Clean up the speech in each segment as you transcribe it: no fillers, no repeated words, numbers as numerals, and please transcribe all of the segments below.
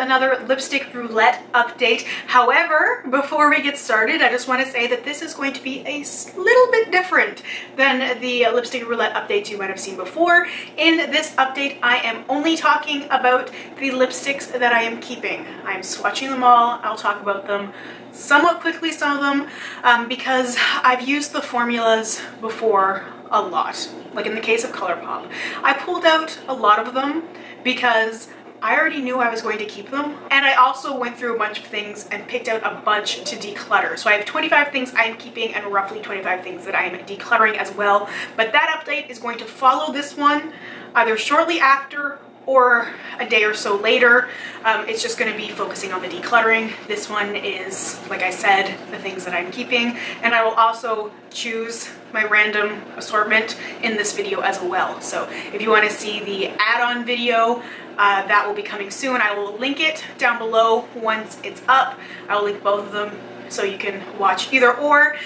another lipstick roulette update. However, before we get started, I just want to say that this is going to be a little bit different than the lipstick roulette updates you might have seen before. In this update, I am only talking about the lipsticks that I am keeping. I'm swatching them all. I'll talk about them somewhat quickly, some of them, because I've used the formulas before a lot. Like in the case of ColourPop, I pulled out a lot of them because I already knew I was going to keep them, and I also went through a bunch of things and picked out a bunch to declutter. So I have 25 things I'm keeping and roughly 25 things that I am decluttering as well. But that update is going to follow this one either shortly after or a day or so later. It's just going to be focusing on the decluttering. This one is, like I said, the things that I'm keeping, and I will also choose my random assortment in this video as well. So if you want to see the add-on video, that will be coming soon. I will link it down below once it's up. I will link both of them so you can watch either or.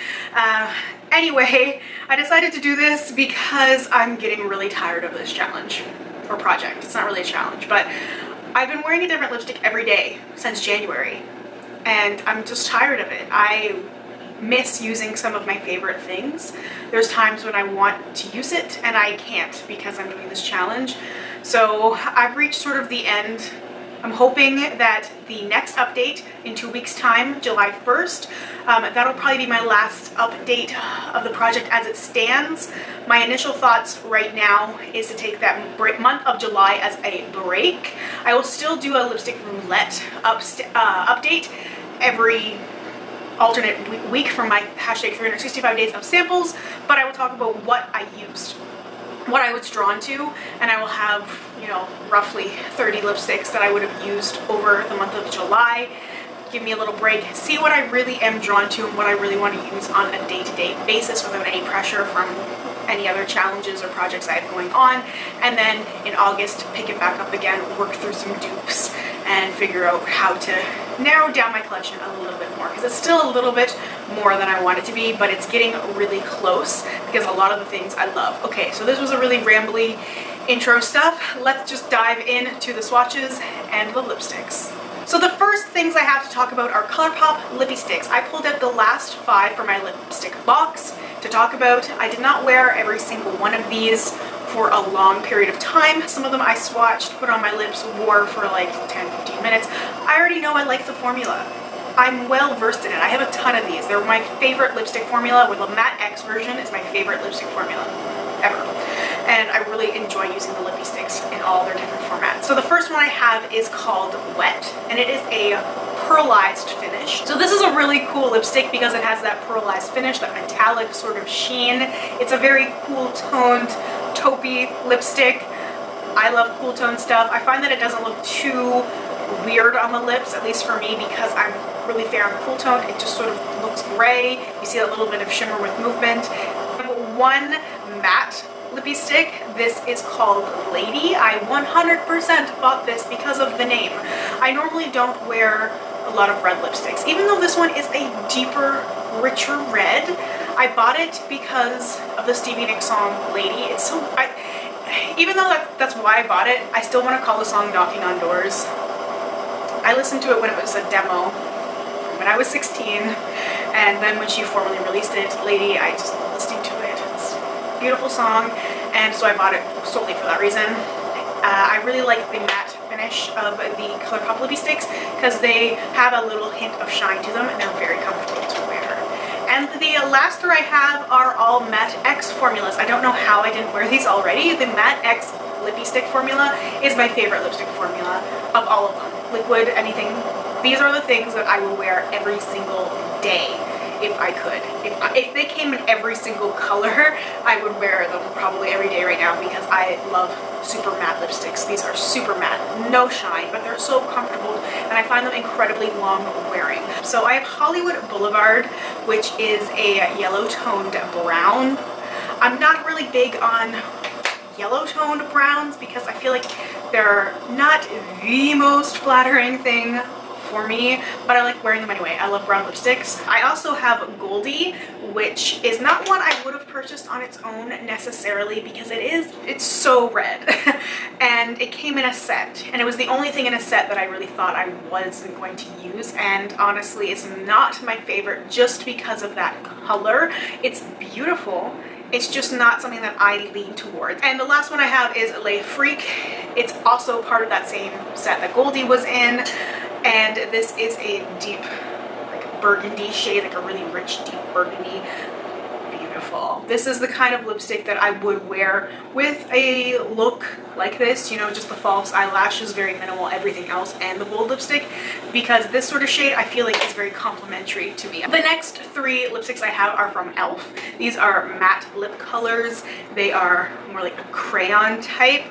Anyway, I decided to do this because I'm getting really tired of this challenge. Or project. It's not really a challenge, but I've been wearing a different lipstick every day since January, and I'm just tired of it. I miss using some of my favorite things. There's times when I want to use it and I can't because I'm doing this challenge. So I've reached sort of the end. I'm hoping that the next update in 2 weeks time, July 1st, that'll probably be my last update of the project as it stands. My initial thoughts right now is to take that month of July as a break. I will still do a lipstick roulette update every alternate week for my hashtag 365 days of samples, but I will talk about what I used, what I was drawn to, and I will have, you know, roughly 30 lipsticks that I would have used over the month of July. Give me a little break, see what I really am drawn to and what I really want to use on a day-to-day basis without any pressure from any other challenges or projects I have going on, and then in August pick it back up again, work through some dupes, and figure out how to narrow down my collection a little bit more, because it's still a little bit more than I want it to be, but it's getting really close because a lot of the things I love. Okay, so this was a really rambly intro stuff. Let's just dive into the swatches and the lipsticks. So the first things I have to talk about are ColourPop lippy sticks. I pulled out the last 5 for my lipstick box to talk about. I did not wear every single one of these for a long period of time. Some of them I swatched, put on my lips, wore for like 10-15 minutes. I already know I like the formula. I'm well versed in it. I have a ton of these. They're my favorite lipstick formula, with the Matte X version is my favorite lipstick formula ever. And I really enjoy using the lippy sticks in all their different formats. So the first one I have is called Wet, and it is a pearlized finish. So this is a really cool lipstick because it has that pearlized finish, that metallic sort of sheen. It's a very cool toned, taupey lipstick. I love cool tone stuff. I find that it doesn't look too weird on the lips, at least for me, because I'm really fair on cool tone. It just sort of looks gray. You see that little bit of shimmer with movement. I have one matte lippy stick. This is called Lady. I 100% bought this because of the name. I normally don't wear a lot of red lipsticks, even though this one is a deeper, richer red. I bought it because of the Stevie Nicks song Lady. It's so, even though that's why I bought it, I still want to call the song Knocking on Doors. I listened to it when it was a demo when I was 16, and then when she formally released it, Lady, I just listened to it. It's a beautiful song, and so I bought it solely for that reason. I really like the matte finish of the ColourPop lippy sticks because they have a little hint of shine to them, and they're very comfortable to wear. And the last 3 I have are all Matte X formulas. I don't know how I didn't wear these already. The Matte X lippy stick formula is my favorite lipstick formula of all of them. Liquid, anything. These are the things that I would wear every single day if I could. If they came in every single color, I would wear them probably every day right now because I love super matte lipsticks. These are super matte, no shine, but they're so comfortable, and I find them incredibly long wearing. So I have Hollywood Boulevard, which is a yellow toned brown. I'm not really big on yellow toned browns because I feel like they're not the most flattering thing for me, but I like wearing them anyway. I love brown lipsticks. I also have Goldie, which is not one I would have purchased on its own necessarily because it's so red. And it came in a set, and it was the only thing in a set that I really thought I wasn't going to use, and honestly it's not my favorite just because of that color. It's beautiful. It's just not something that I lean towards. And the last one I have is Le Freak. It's also part of that same set that Goldie was in. And this is a deep, like burgundy shade, like a really rich, deep burgundy. Beautiful. This is the kind of lipstick that I would wear with a look like this, you know, just the false eyelashes, very minimal, everything else, and the bold lipstick, because this sort of shade I feel like is very complimentary to me. The next three lipsticks I have are from e.l.f. These are matte lip colors. They are more like a crayon type.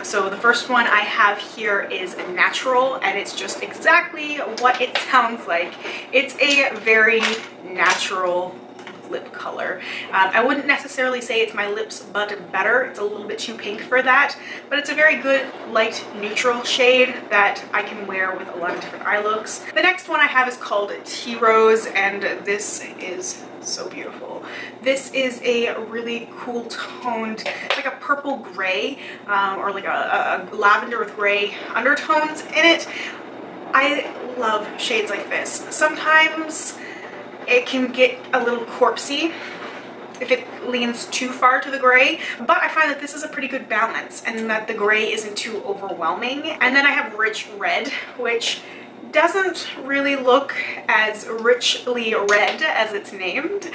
So the first one I have here is Natural, and it's just exactly what it sounds like. It's a very natural lip color. I wouldn't necessarily say it's my lips but better. It's a little bit too pink for that, but it's a very good light neutral shade that I can wear with a lot of different eye looks. The next one I have is called Tea Rose, and this is so beautiful. This is a really cool toned, it's like a purple gray, or like a lavender with gray undertones in it. I love shades like this. Sometimes it can get a little corpsey if it leans too far to the gray, but I find that this is a pretty good balance and that the gray isn't too overwhelming. And then I have Rich Red, which doesn't really look as richly red as it's named.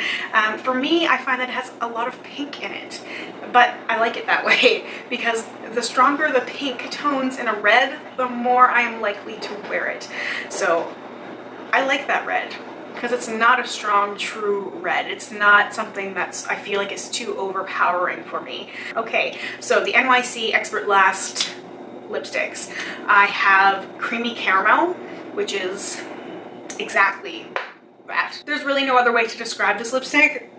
For me, I find that it has a lot of pink in it, but I like it that way because the stronger the pink tones in a red, the more I am likely to wear it. So I like that red, because it's not a strong, true red. It's not something that's, I feel like, is too overpowering for me. Okay, so the NYC Expert Last lipsticks. I have Creamy Caramel, which is exactly that. There's really no other way to describe this lipstick.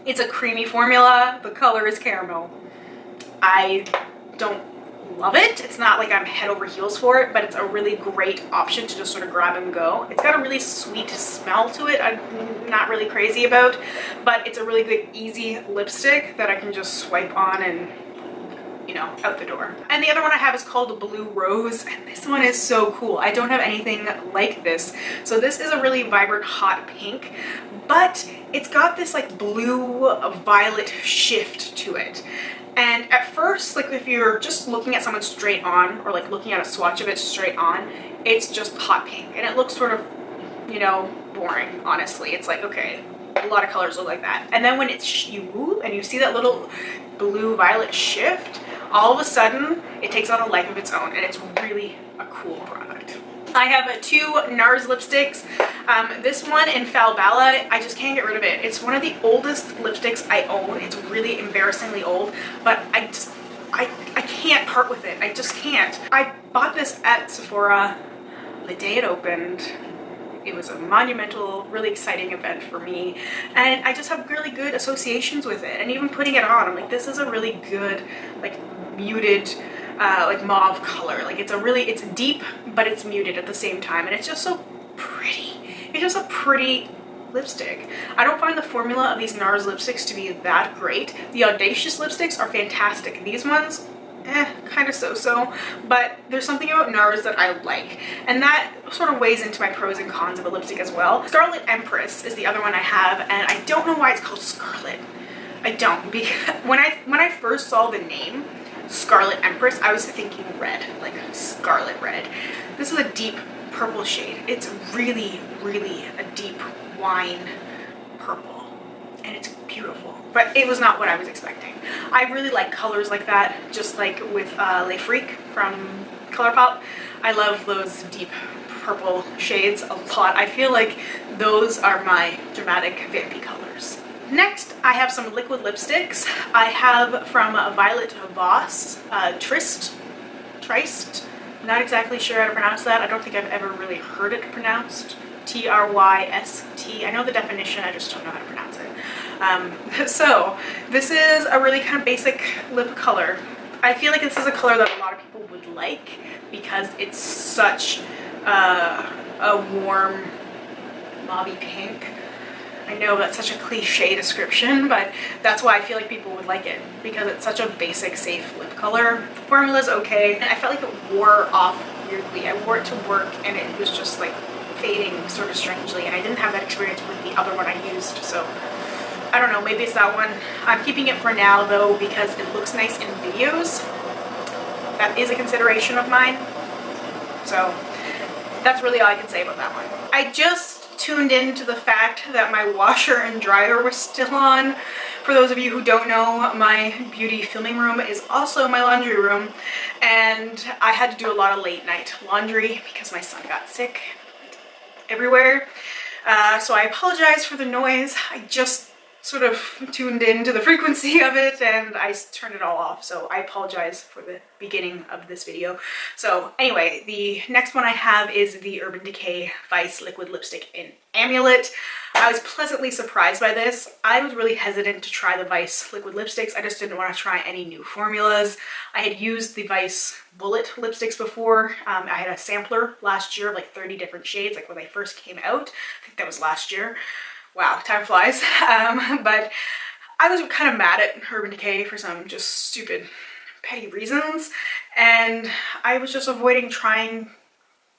It's a creamy formula. The color is caramel. I don't love it. It's not like I'm head over heels for it, but it's a really great option to just sort of grab and go. It's got a really sweet smell to it I'm not really crazy about, but it's a really good easy lipstick that I can just swipe on and, you know, out the door. And the other one I have is called Blue Rose, and this one is so cool. I don't have anything like this. So this is a really vibrant hot pink, but it's got this like blue violet shift to it. And at first, like if you're just looking at someone straight on, or like looking at a swatch of it straight on, it's just hot pink and it looks sort of, you know, boring, honestly. It's like, okay, a lot of colors look like that. And then when it's, you move and you see that little blue violet shift, all of a sudden it takes on a life of its own, and it's really a cool product. I have two NARS lipsticks. This one in Falbala, I just can't get rid of it. It's one of the oldest lipsticks I own. It's really embarrassingly old, but I can't part with it. I just can't. I bought this at Sephora the day it opened. It was a monumental, really exciting event for me, and I just have really good associations with it. And even putting it on, I'm like, this is a really good, like, muted, like mauve color. Like it's deep, but it's muted at the same time, and it's just so pretty. It's just a pretty lipstick. I don't find the formula of these NARS lipsticks to be that great. The Audacious lipsticks are fantastic. These ones, kind of so-so, but there's something about NARS that I like, and that sort of weighs into my pros and cons of a lipstick as well. Starlet Empress is the other one I have, and I don't know why it's called Scarlett. I don't, because when I first saw the name Starlet Empress, I was thinking red, like scarlet red. This is a deep purple shade. It's really, really a deep wine purple, and it's beautiful, but it was not what I was expecting. I really like colors like that, just like with Le Freak from ColourPop. I love those deep purple shades a lot. I feel like those are my dramatic vampy colors. Next, I have some liquid lipsticks. I have from Violet Voss, Tryst. Not exactly sure how to pronounce that. I don't think I've ever really heard it pronounced. T-R-Y-S-T. I know the definition, I just don't know how to pronounce it. So this is a really kind of basic lip color. I feel like this is a color that a lot of people would like because it's such a a warm mauve pink. I know that's such a cliche description, but that's why I feel like people would like it, because it's such a basic, safe lip color. The formula's okay. I felt like it wore off weirdly. I wore it to work and it was just like fading sort of strangely, and I didn't have that experience with the other one I used, so I don't know, maybe it's that one. I'm keeping it for now though because it looks nice in videos. That is a consideration of mine, so that's really all I can say about that one. I just tuned into the fact that my washer and dryer was still on. For those of you who don't know, my beauty filming room is also my laundry room, and I had to do a lot of late night laundry because my son got sick everywhere. So I apologize for the noise. I just sort of tuned into the frequency of it and I turned it all off, so I apologize for the beginning of this video. So anyway, the next one I have is the Urban Decay Vice Liquid Lipstick in Amulet. I was pleasantly surprised by this. I was really hesitant to try the Vice liquid lipsticks. I just didn't want to try any new formulas. I had used the Vice Bullet lipsticks before. I had a sampler last year of like 30 different shades, like when they first came out. I think that was last year. Wow, time flies. But I was kind of mad at Urban Decay for some just stupid, petty reasons, and I was just avoiding trying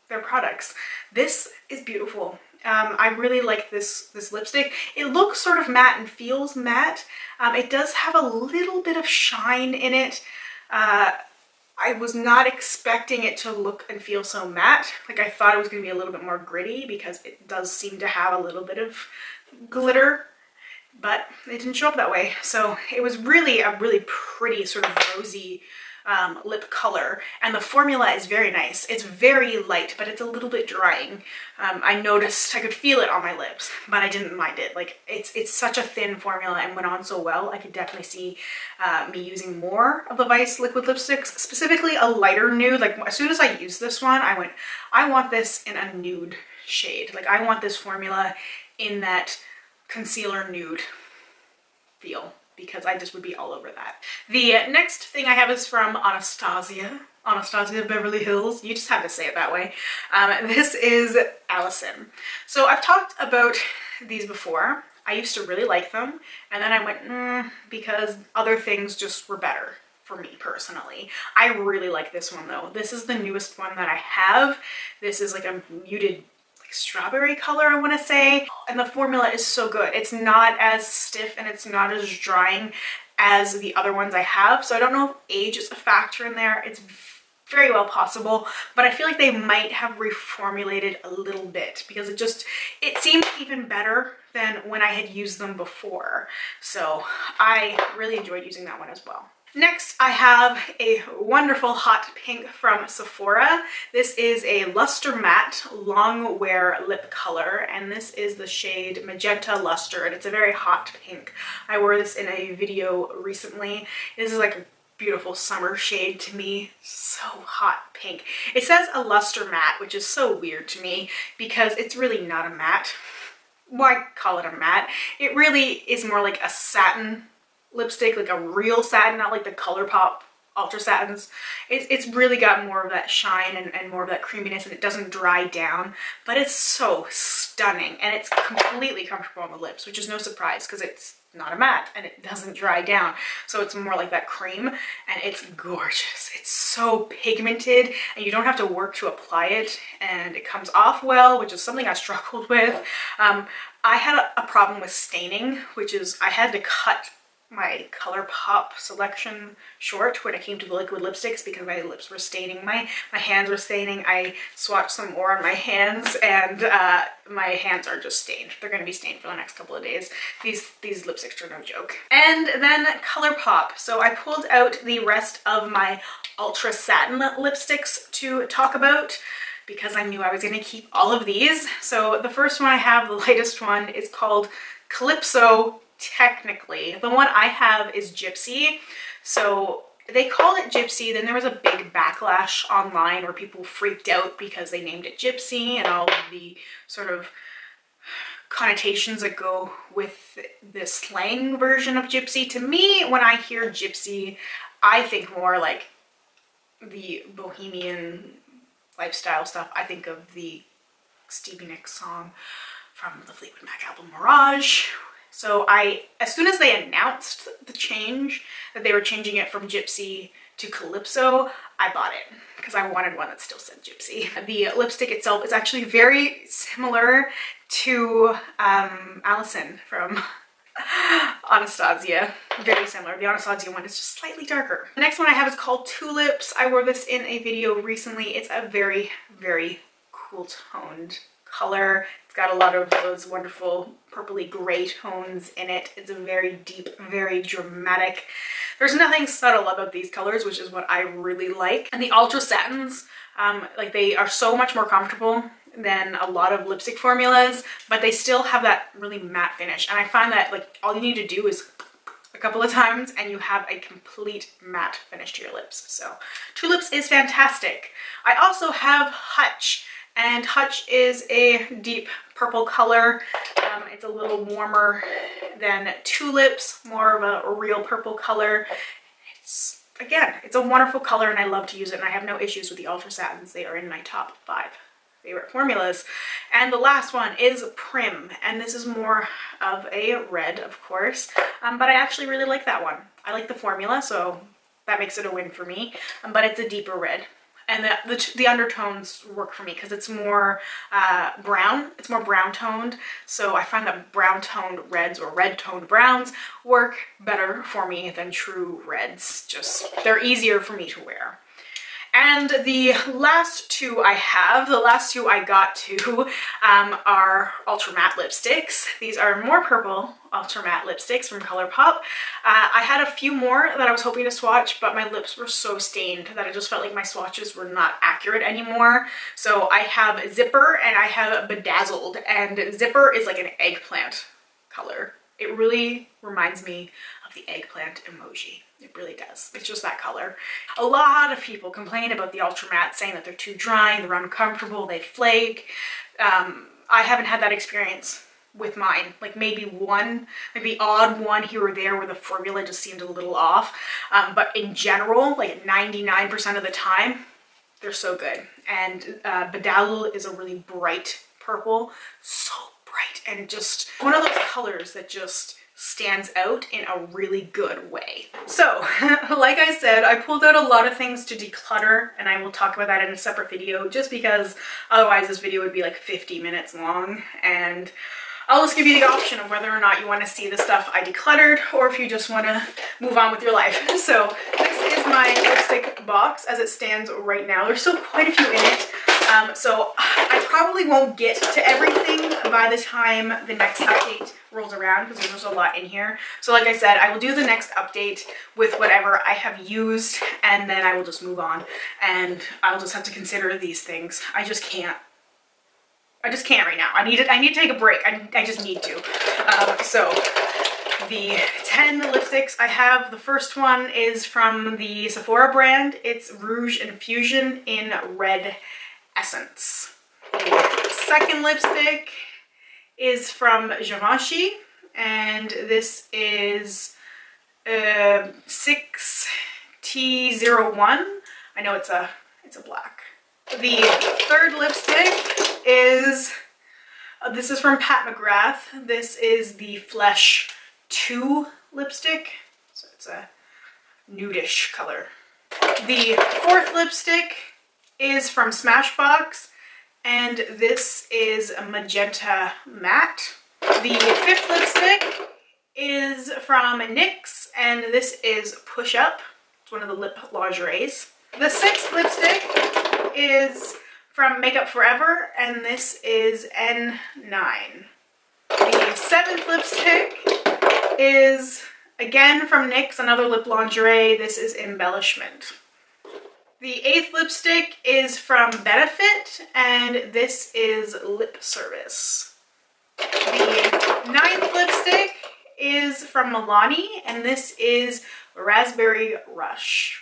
their products. This is beautiful. I really like this lipstick. It looks sort of matte and feels matte. It does have a little bit of shine in it. I was not expecting it to look and feel so matte. Like, I thought it was going to be a little bit more gritty because it does seem to have a little bit of glitter, but it didn't show up that way. So it was really a really pretty sort of rosy lip color, and the formula is very nice. It's very light, but it's a little bit drying. I noticed I could feel it on my lips, but I didn't mind it. Like, it's such a thin formula and went on so well. I could definitely see me using more of the Vice liquid lipsticks, specifically a lighter nude. Like, as soon as I used this one, I went, I want this in a nude shade. Like, I want this formula in that concealer nude feel, because I just would be all over that. The next thing I have is from Anastasia Beverly Hills. You just have to say it that way. This is Allison. So I've talked about these before. I used to really like them, and then I went, because other things just were better for me personally. I really like this one though. This is the newest one that I have. This is like a muted strawberry color, I want to say, and the formula is so good. It's not as stiff and it's not as drying as the other ones I have, so I don't know if age is a factor in there. It's very well possible, but I feel like they might have reformulated a little bit because it seemed even better than when I had used them before, so I really enjoyed using that one as well. Next, I have a wonderful hot pink from Sephora. This is a Lustre Matte Long Wear Lip Color, and this is the shade Magenta Lustre, and it's a very hot pink. I wore this in a video recently. This is like a beautiful summer shade to me. So hot pink. It says a Lustre Matte, which is so weird to me because it's really not a matte. Why call it a matte? It really is more like a satin lipstick, like a real satin, not like the ColourPop Ultra Satins. It's really got more of that shine and more of that creaminess, and it doesn't dry down, but it's so stunning, and it's completely comfortable on the lips, which is no surprise because it's not a matte and it doesn't dry down, so it's more like that cream, and it's gorgeous. It's so pigmented and you don't have to work to apply it, and it comes off well, which is something I struggled with. I had a problem with staining, which is I had to cut my ColourPop selection short when it came to the liquid lipsticks because my lips were staining, my hands were staining. I swatched some more on my hands, and my hands are just stained. They're going to be stained for the next couple of days. These lipsticks are no joke. And then ColourPop. So I pulled out the rest of my Ultra Satin lipsticks to talk about because I knew I was going to keep all of these. So the first one I have, the latest one, is called Calypso. Technically, the one I have is Gypsy. So they called it Gypsy, then there was a big backlash online where people freaked out because they named it Gypsy and all of the sort of connotations that go with the slang version of Gypsy. To me, when I hear Gypsy, I think more like the bohemian lifestyle stuff. I think of the Stevie Nicks song from the Fleetwood Mac album Mirage. So as soon as they announced the change, that they were changing it from Gypsy to Calypso, I bought it because I wanted one that still said Gypsy. The lipstick itself is actually very similar to Allison from Anastasia. Very similar. The Anastasia one is just slightly darker. The next one I have is called TooLips. I wore this in a video recently. It's a very, very cool toned color. It's got a lot of those wonderful purpley gray tones in it. It's a very deep, very dramatic. There's nothing subtle about these colors, which is what I really like. And the ultra satins, like they are so much more comfortable than a lot of lipstick formulas, but they still have that really matte finish. And I find that like all you need to do is a couple of times and you have a complete matte finish to your lips. So TooLips is fantastic. I also have Hutch. And Hutch is a deep purple color. It's a little warmer than TooLips, more of a real purple color. It's, again, it's a wonderful color and I love to use it and I have no issues with the Ultra Satins. They are in my top 5 favorite formulas. And the last one is Prim, and this is more of a red, of course, but I actually really like that one. I like the formula, so that makes it a win for me, but it's a deeper red. And the undertones work for me because it's more brown. It's more brown toned. So I find that brown toned reds or red toned browns work better for me than true reds. Just, they're easier for me to wear. And the last two I have, the last two I got to are Ultra Matte lipsticks. These are more purple Ultra Matte lipsticks from ColourPop. I had a few more that I was hoping to swatch, but my lips were so stained that I just felt like my swatches were not accurate anymore. So I have Zipper and I have Be-Dazzled, and Zipper is like an eggplant color. It really reminds me of the eggplant emoji. It really does. It's just that color. A lot of people complain about the Ultra Matte, saying that they're too dry, they're uncomfortable, they flake. I haven't had that experience with mine. Like maybe one, like the odd one here or there where the formula just seemed a little off. But in general, like 99% of the time, they're so good. And Be-Dazzled is a really bright purple. So bright and just one of those colors that just stands out in a really good way. So, like I said, I pulled out a lot of things to declutter, and I will talk about that in a separate video just because otherwise this video would be like 50 minutes long, and I'll just give you the option of whether or not you want to see the stuff I decluttered or if you just want to move on with your life. So this is my lipstick box as it stands right now. There's still quite a few in it. So I probably won't get to everything by the time the next update rolls around because there's a lot in here. So like I said, I will do the next update with whatever I have used, and then I will just move on and I'll just have to consider these things. I just can't right now. I need to take a break. I just need to. So the 10 lipsticks I have, the first one is from the Sephora brand. It's Rouge Infusion in Red Essence. The second lipstick is from Givenchy, and this is 6T01. I know it's a black. The third lipstick is, this is from Pat McGrath. This is the Flesh 2 lipstick. So it's a nudish color. The fourth lipstick is from Smashbox, and this is a Magenta Matte. The fifth lipstick is from NYX, and this is Push Up. It's one of the lip lingeries. The sixth lipstick is from Makeup Forever, and this is N9. The seventh lipstick is again from NYX, another lip lingerie. This is Embellishment. The eighth lipstick is from Benefit, and this is Lip Service. The ninth lipstick is from Milani, and this is Raspberry Rush.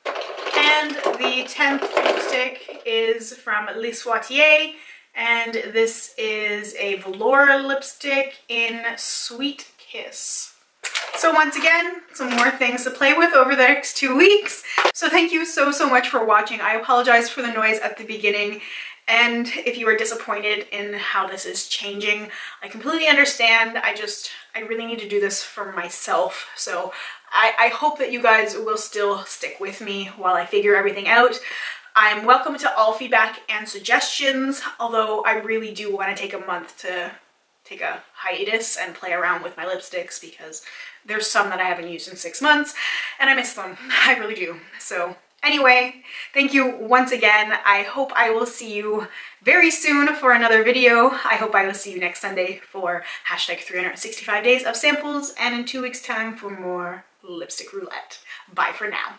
And the 10th lipstick is from Lise Watier, and this is a velour lipstick in Sweet Kiss. So once again, some more things to play with over the next 2 weeks. So thank you so much for watching. I apologize for the noise at the beginning, And if you are disappointed in how this is changing, I completely understand. I really need to do this for myself. So I hope that you guys will still stick with me while I figure everything out. I'm welcome to all feedback and suggestions, although I really do want to take a month to take a hiatus and play around with my lipsticks, because there's some that I haven't used in 6 months and I miss them. I really do. So anyway, thank you once again. I hope I will see you very soon for another video. I hope I will see you next Sunday for hashtag 365 days of samples, and in 2 weeks time for more lipstick roulette. Bye for now.